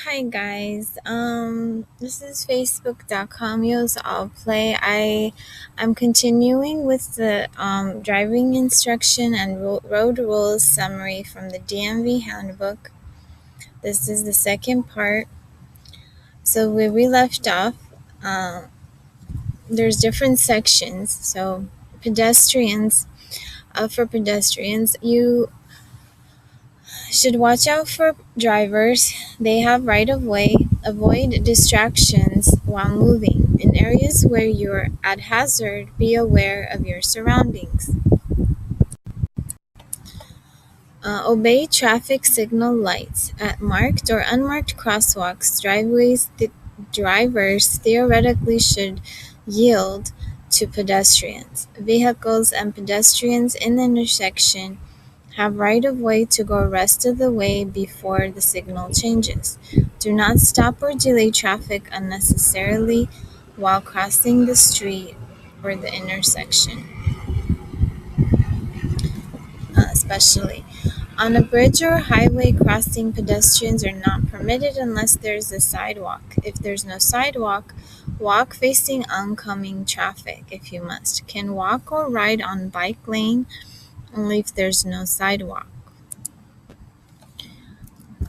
Hi guys. This is Facebook.com. Yo's I'll play. I'm continuing with the driving instruction and road rules summary from the DMV handbook. This is the second part. So where we left off, uh, there's different sections. So pedestrians, for pedestrians, you should watch out for drivers. They have right of way. Avoid distractions while moving. In areas where you're at hazard, be aware of your surroundings. Obey traffic signal lights. At marked or unmarked crosswalks, drivers theoretically should yield to pedestrians. Vehicles and pedestrians in the intersection have right of way to go rest of the way before the signal changes. Do not stop or delay traffic unnecessarily while crossing the street or the intersection, especially. On a bridge or highway crossing, pedestrians are not permitted unless there's a sidewalk. If there's no sidewalk, walk facing oncoming traffic if you must. Can walk or ride on bike lane only if there's no sidewalk.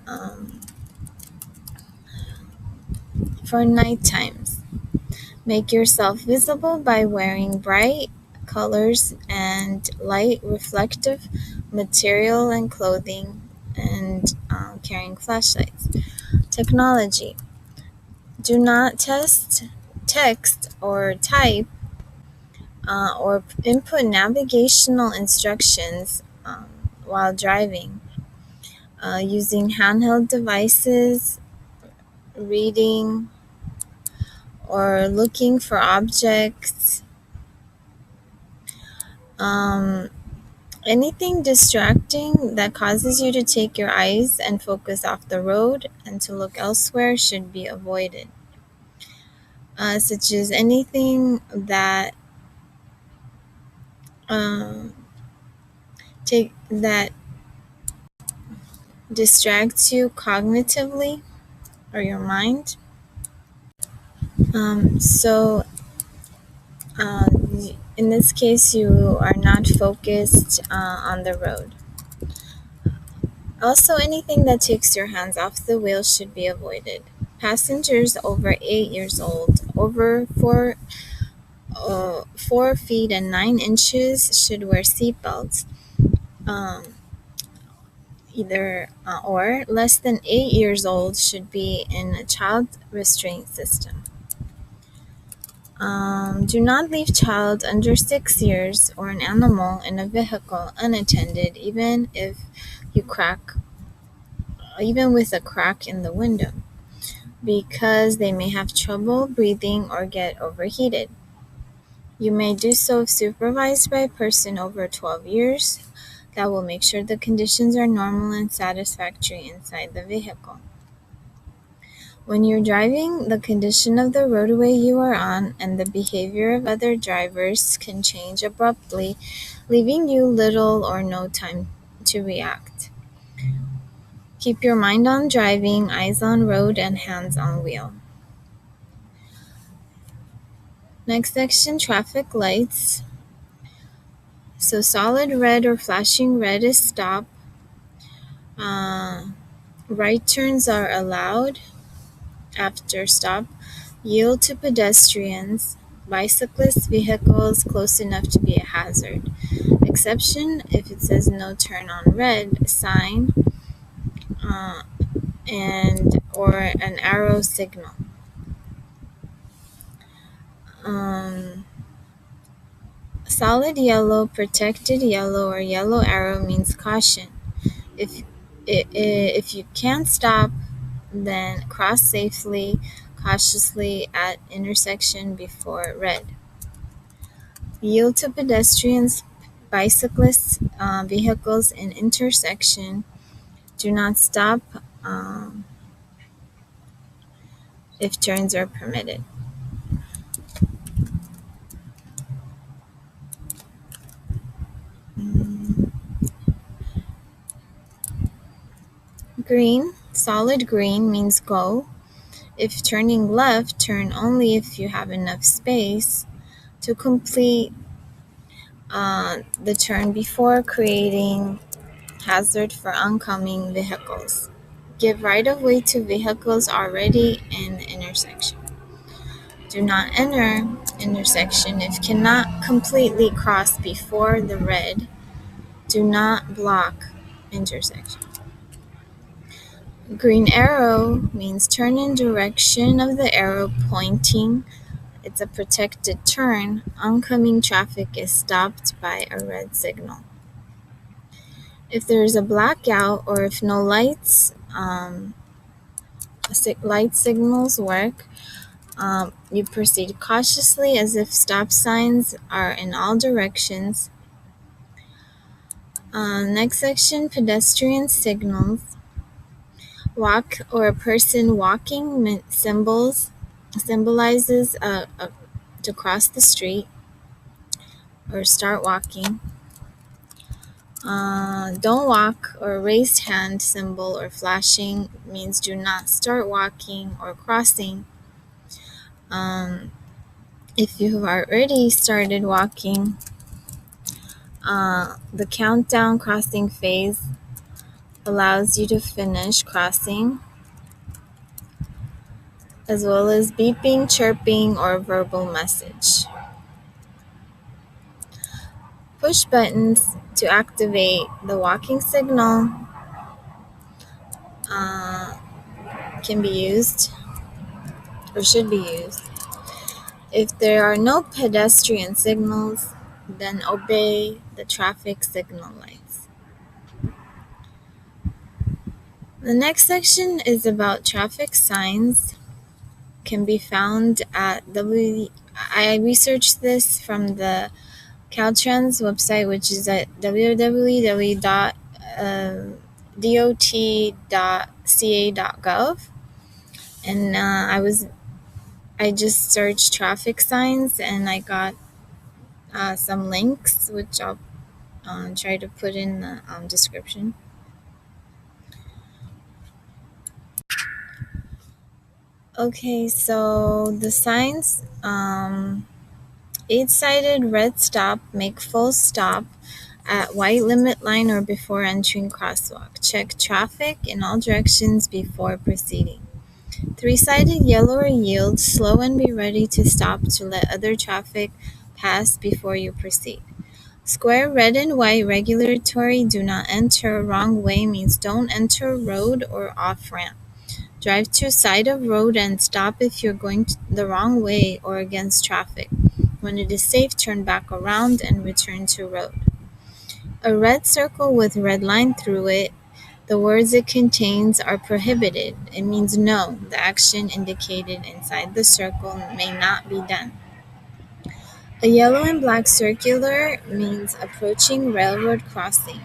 Um, for night times, make yourself visible by wearing bright colors and light reflective material and clothing and carrying flashlights. Technology. Do not text or type or input navigational instructions while driving. Using handheld devices, reading, or looking for objects. Anything distracting that causes you to take your eyes and focus off the road and to look elsewhere should be avoided. Such as anything that that distracts you cognitively or your mind. So in this case, you are not focused on the road. Also, anything that takes your hands off the wheel should be avoided. Passengers over 8 years old, over 4 feet and 9 inches should wear seatbelts. Or less than 8 years old should be in a child restraint system. Do not leave child under 6 years or an animal in a vehicle unattended, even with a crack in the window, because they may have trouble breathing or get overheated. You may do so if supervised by a person over 12 years. That will make sure the conditions are normal and satisfactory inside the vehicle. When you're driving, the condition of the roadway you are on and the behavior of other drivers can change abruptly, leaving you little or no time to react. Keep your mind on driving, eyes on road, and hands on wheel. Next section, traffic lights. So solid red or flashing red is stop. Right turns are allowed after stop. Yield to pedestrians, bicyclists, vehicles close enough to be a hazard. Exception if it says no turn on red sign and or an arrow signal. Solid yellow, protected yellow, or yellow arrow means caution. If you can't stop, then cross safely, cautiously at intersection before red. Yield to pedestrians, bicyclists, vehicles in intersection. Do not stop if turns are permitted. Green, Solid green means go. If turning left, turn only if you have enough space to complete the turn before creating hazard for oncoming vehicles. Give right of way to vehicles already in the intersection. Do not enter intersection if cannot completely cross before the red. Do not block intersection. Green arrow means turn in direction of the arrow pointing. It's a protected turn. Oncoming traffic is stopped by a red signal. If there is a blackout or if no lights, light signals work, you proceed cautiously as if stop signs are in all directions. Next section, pedestrian signals. Walk or a person walking symbolizes to cross the street or start walking. Don't walk or raised hand symbol or flashing means do not start walking or crossing. If you have already started walking, the countdown crossing phase allows you to finish crossing, as well as beeping, chirping, or verbal message. Push buttons to activate the walking signal can be used or should be used. If there are no pedestrian signals, then obey the traffic signal lights. The next section is about traffic signs. Can be found at I researched this from the Caltrans website, which is at www.dot.ca.gov, and I just searched traffic signs and I got some links, which I'll try to put in the description. Okay, so the signs, 8-sided red stop, make full stop at white limit line or before entering crosswalk. Check traffic in all directions before proceeding. 3-sided yellow or yield, slow and be ready to stop to let other traffic pass before you proceed. Square red and white, regulatory, do not enter. Wrong way means don't enter road or off ramp. Drive to side of road and stop if you're going the wrong way or against traffic. When it is safe, turn back around and return to road. A red circle with red line through it, the words it contains are prohibited. It means no, the action indicated inside the circle may not be done. A yellow and black circular means approaching railroad crossing.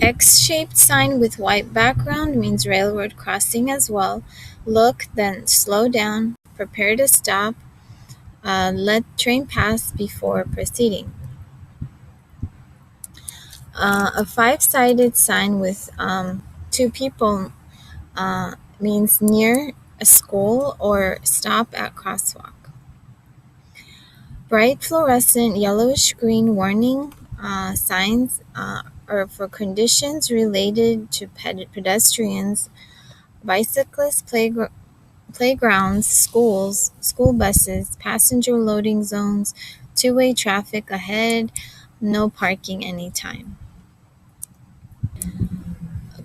X-shaped sign with white background means railroad crossing as well. Look, then slow down, prepare to stop, let train pass before proceeding. A 5-sided sign with 2 people means near a school or stop at crosswalk. Bright fluorescent yellowish green warning signs are for conditions related to pedestrians, bicyclists, playgrounds, schools, school buses, passenger loading zones, two-way traffic ahead, no parking anytime.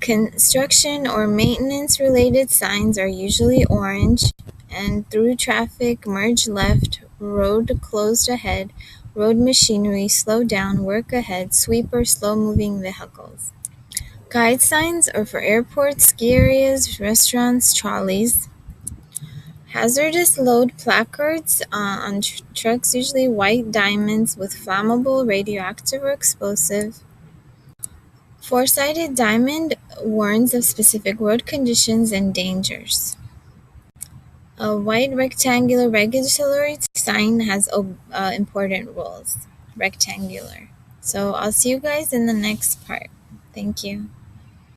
Construction or maintenance related signs are usually orange, and through traffic, merge left, road closed ahead, road machinery, slow down, work ahead, sweeper, slow moving vehicles. Guide signs are for airports, ski areas, restaurants, trolleys. Hazardous load placards on trucks, usually white diamonds with flammable, radioactive, or explosive. 4-sided diamond warns of specific road conditions and dangers. A white rectangular regulatory sign has important rules. Rectangular. So I'll see you guys in the next part. Thank you.